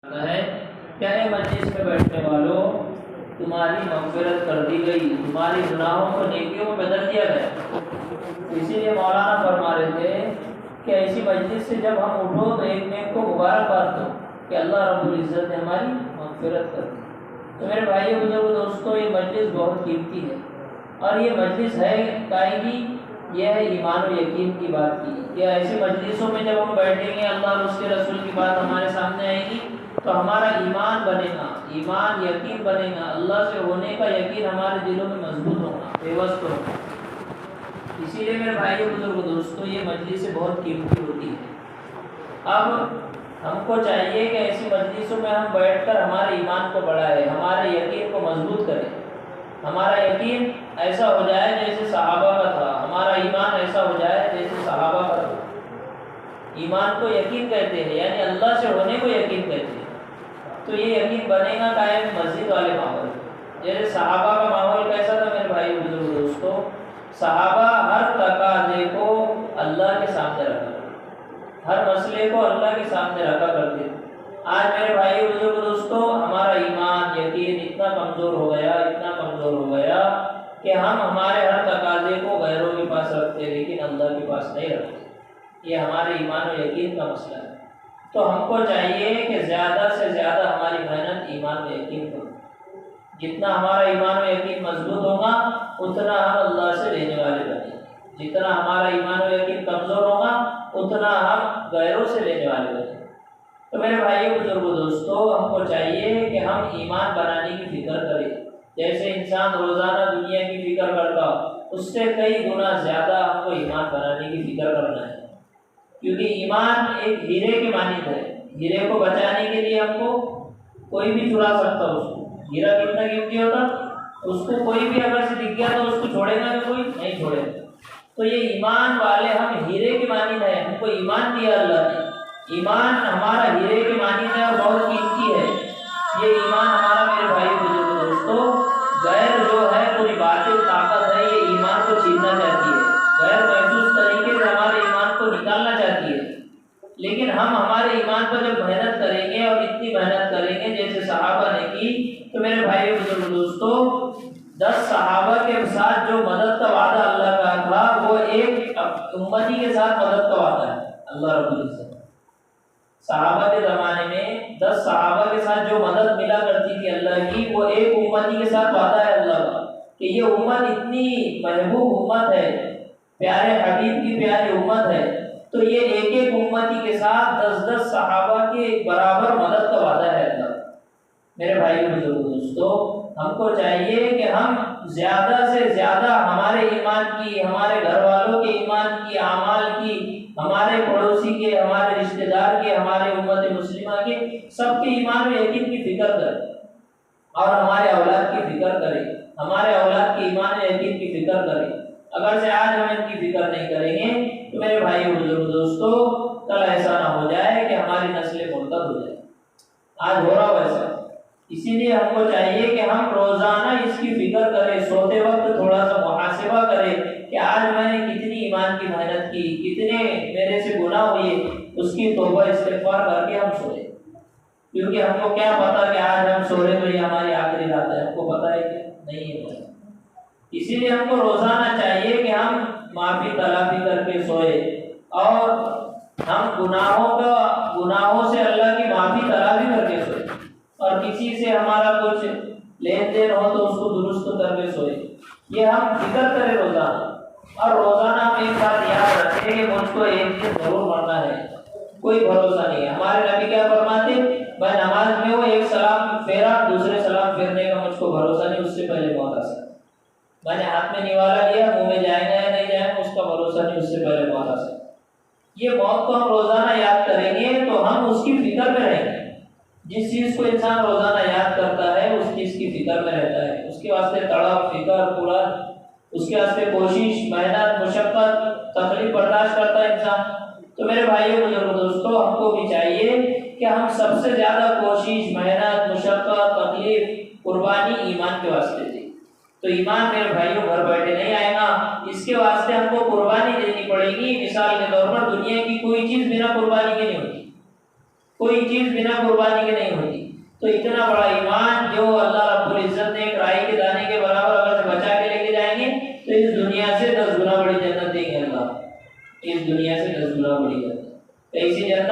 ہے کیا ہے مجلس میں بیٹھنے والوں، تمہاری مغفرت کر دی گئی، تمہاری گناہوں کو نیکیوں میں بدل دیا گیا۔ اسی لیے مولانا فرما رہے تھے کہ ایسی مجلس سے جب ہم اٹھو تو ایک ایک کو مبارکباد دو کہ اللہ رب العزت نے ہماری مغفرت کر دی۔ تو میرے بھائی بزرگ دوستوں، یہ مجلس بہت قیمتی ہے، اور یہ مجلس ہے کائے گی، یہ ہے ایمان و یقین کی بات کی کہ ایسی مجلسوں میں جب ہم بیٹھیں گے، اللہ اور اس کے رسول کی بات ہمارے سامنے آئے گی تو ہمارا ایمان بنے گا، ایمان یقین بنے گا، اللہ سے ہونے کا یقین ہمارے دلوں میں مضبوط ہوگا، پیوست ہوگا۔ اسی لیے میرے بھائی بزرگ دوستوں، یہ مجلسیں بہت قیمتی ہوتی ہے۔ اب ہم کو چاہیے کہ ایسی مجلسوں میں ہم بیٹھ کر ہمارے ایمان کو بڑھائیں، ہمارے یقین کو مضبوط کریں، ہمارا یقین ایسا ہو جائے جیسے صحابہ کا تھا، ہمارا ایمان ایسا ہو جائے جیسے صحابہ کا تھا۔ ایمان کو یقین کہتے ہیں، یعنی اللہ سے ہونے کو یقین کہتے ہیں۔ تو یہ یقین بنے گا قائم مسجد والے ماحول، جیسے صحابہ کا ماحول کیسا تھا میرے بھائی بزرگ دوستوں، صحابہ ہر تقاضے کو اللہ کے سامنے رکھا، ہر مسئلے کو اللہ کے سامنے رکھا کرتے تھے۔ آج میرے بھائی بزرگ دوستوں، ہمارا ایمان یقین اتنا کمزور ہو گیا، اتنا کمزور ہو گیا کہ ہم ہمارے ہر تقاضے کو غیروں کے پاس رکھتے ہیں لیکن اللہ کے پاس نہیں رکھتے۔ یہ ہمارے ایمان و یقین کا مسئلہ ہے۔ تو ہم کو چاہیے کہ زیادہ سے زیادہ ہماری محنت ایمان و یقین کرو۔ جتنا ہمارا ایمان و یقین مضبوط ہوگا اتنا ہم اللہ سے لینے والے بنیں گے، جتنا ہمارا ایمان و یقین کمزور ہوگا اتنا ہم غیروں سے لینے والے بنیں گے۔ تو میرے بھائی بزرگوں دوستو، ہم کو چاہیے کہ ہم ایمان بنانے کی فکر کریں۔ جیسے انسان روزانہ دنیا کی فکر کرتا، اس سے کئی گنا زیادہ ہم کو ایمان بنانے کی فکر کرنا ہے، کیونکہ ایمان ایک ہیرے کے مانند ہے۔ ہیرے کو بچانے کے لیے ہم کو کوئی بھی چرا سکتا، اس کو ہیرا کتنا قیمتی ہوتا، اس کو کوئی بھی اگر سے دکھ گیا تو اس کو چھوڑے گا کہ کوئی نہیں چھوڑے گا۔ تو یہ ایمان والے ہم ہیرے کے مانند ہیں، ہم کو ایمان دیا اللہ نے، ایمان ہمارا ہیرے کے مانند ہے اور بہت قیمتی ہے۔ یہ ایمان ہمارا میرے بھائی بزرگ دوستو، غیر جو ہے کوئی باطل طاقت ہے، یہ ایمان کو چھیننا چاہتی ہے، غیر محسوس طریقے سے ہمارے ایمان کو نکالنا چاہتی ہے۔ لیکن ہم ہمارے ایمان پر جب محنت کریں گے اور اتنی محنت کریں گے جیسے صحابہ نے کی، تو میرے بھائی بزرگ دوستو، 10 صحابہ کے ساتھ جو مدد کا وعدہ اللہ کا تھا، وہ ایک امتی کے ساتھ مدد کا وعدہ ہے اللہ رب العزت۔ صحابہ کے زمانے میں 10 صحابہ کے ساتھ جو مدد ملا کرتی تھی اللہ کی، وہ ایک امتی کے ساتھ وعدہ ہے اللہ کا کہ یہ امت اتنی محبوب امت ہے، پیارے حبیب کی پیاری امت ہے، تو یہ ایک ایک امتی کے ساتھ 10 صحابہ کے برابر مدد کا وعدہ ہے اللہ۔ میرے بھائی بزرگ دوستو، ہم کو چاہیے کہ ہم زیادہ سے زیادہ ہمارے ایمان کی، ہمارے گھر والوں کے ایمان کی، اعمال کی، ہمارے پڑوسی کے، ہمارے رشتہ دار کے، ہمارے امت مسلمہ کے، سب کے ایمان و یقین کی فکر کریں، اور ہمارے اولاد کی فکر کریں، ہمارے اولاد کے ایمان و یقین کی فکر کریں۔ اگر سے آج ہم ان کی فکر نہیں کریں گے تو میرے بھائی بزرگ دوستو، کل ایسا نہ ہو جائے کہ ہماری نسلیں مرتد ہو جائے۔ آج ہو رہا ویسا، اسی لیے ہم کو چاہیے کہ ہم روزانہ اس کی فکر کریں، سوتے وقت تھوڑا سا محاسبہ کریں کہ آج میں نے کتنی ایمان کی محنت کی، کتنے میرے سے گناہ ہوئے، اس کی توبہ استغفار کر کے ہم سوئیں، کیونکہ ہم کو کیا پتا کہ آج ہم سو رہے تو یہ ہماری آخری رات ہے، ہم کو پتا ہے کہ نہیں ہے۔ اسی لیے ہم کو روزانہ چاہیے کہ ہم معافی تلافی کر کے سوئے، اور ہم گناہوں سے اللہ کی معافی تلافی کر کے سوئے، اور کسی سے ہمارا کچھ لین دین ہو تو اس کو درست کر کے سوئے۔ یہ ہم فکر کریں روزانہ، اور روزانہ ہم ایک بات یاد رکھیں کہ مجھ کو ایک دن ضرور مرنا ہے، کوئی بھروسہ نہیں ہے۔ ہمارے نبی کیا فرماتے، میں نماز میں ہوں، ایک سلام پھیرا، دوسرے سلام پھیرنے کا مجھ کو بھروسہ نہیں، اس سے پہلے موت آ سکتی۔ میں نے ہاتھ میں نوالا لیا، منہ میں جائے گا یا نہیں جائے گا اس کا بھروسہ نہیں، اس سے پہلے موت آ سکتی۔ یہ موت کو ہم روزانہ یاد کریں گے تو ہم اس کی فکر میں رہیں گے۔ جس چیز کو انسان روزانہ یاد کرتا ہے اس چیز کی فکر میں رہتا ہے، اس کے واسطے تڑپ، فکر پورا، اس کے واسطے کوشش، محنت، مشقت، تکلیف برداشت کرتا ہے انسان۔ تو میرے بھائیو بزرگ دوستو، ہم کو بھی چاہیے کہ ہم سب سے زیادہ کوشش، محنت، مشقت، تکلیف، قربانی ایمان کے واسطے دیں۔ تو ایمان میرے بھائیوں گھر بیٹھے نہیں آئے گا، اس کے واسطے ہم کو قربانی دینی پڑے گی۔ مثال کے طور پر دنیا کی کوئی چیز بنا قربانی کے نہیں ہوتی۔ کوئی چیز بنا قربانی کے نہیں ہوتی۔ تو اتنا بڑا ایمان جو اللہ رب العزت نے ایک رائی کے دانے کے برابر اگر سے بچا کے لے کے جائیں گے تو اس دنیا سے 10 گنا بڑی جنت دیں گے اللہ، اس دنیا سے 10 گنا بڑی جنت۔ ایسی جنت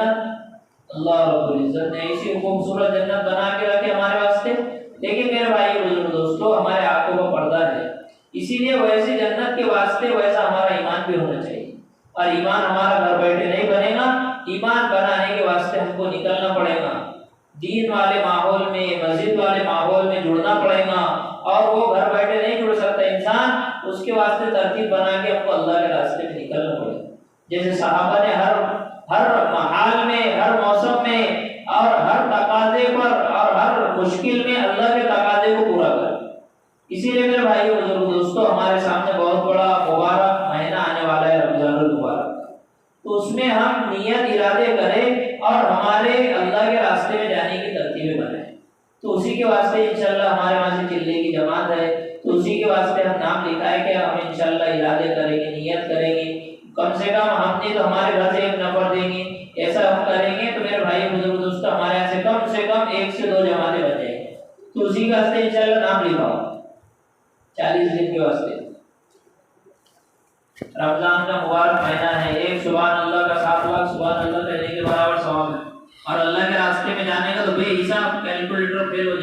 اللہ رب العزت نے ایسی خوبصورت جنت بنا کے رکھے ہمارے واسطے، لیکن میرے بھائی بزرگ دوستو ہمارے آنکھوں کا پردہ ہے، اسی لیے ویسی جنت کے واسطے ویسا ہمارا ایمان بھی ہونا چاہیے، اور ایمان ہمارا گھر بیٹھے نہیں بنے گا، ایمان بنانے کے واسطے ہم کو نکلنا پڑے گا، دین والے ماحول میں، مسجد والے ماحول میں جڑنا پڑے گا، اور وہ گھر بیٹھے نہیں جڑ سکتا انسان، اس کے واسطے ترتیب بنا کے ہم کو اللہ کے راستے میں نکلنا پڑے گا۔ جیسے صحابہ نے ہر محال میں، ہر موسم میں اور ہر تقاضے پر اور ہر مشکل میں اللہ کے تقاضے کو پورا کر، اسی لیے میرے بھائی بزرگ دوستو ہمارے سامنے بہت بڑا مبارک مہینہ آنے والا ہے، رمضان المبارک، تو اس میں ہم نیت ارادے کریں اور ہمارے اللہ کے راستے میں جانے کی ترتیبیں بنائیں، تو اسی کے واسطے انشاءاللہ ہمارے وہاں سے چلنے کی جماعت ہے، تو اسی کے واسطے ہم نام لکھا ہے کہ ہم انشاءاللہ ارادے کریں گے، نیت کریں گے، کم سے کم ہم نے تو ہمارے گھر سے ایک نفر دیں گے، ایسا ہم کریں گے تو میرے بھائی بزرگ دوستو ہمارے یہاں سے کم 1 سے 2 جماعتیں بن جائیں گے، تو اسی کے واسطے انشاءاللہ نام لکھاؤ 40 دن کے واسطے۔ رمضان کا مبارک مہینہ ہے، ایک سبحان اللہ کا 7 لاکھ سبحان اللہ کہنے کے برابر ثواب ہے، اور اللہ کے راستے میں جانے کا تو بے حساب کیلکولیٹر فیل ہو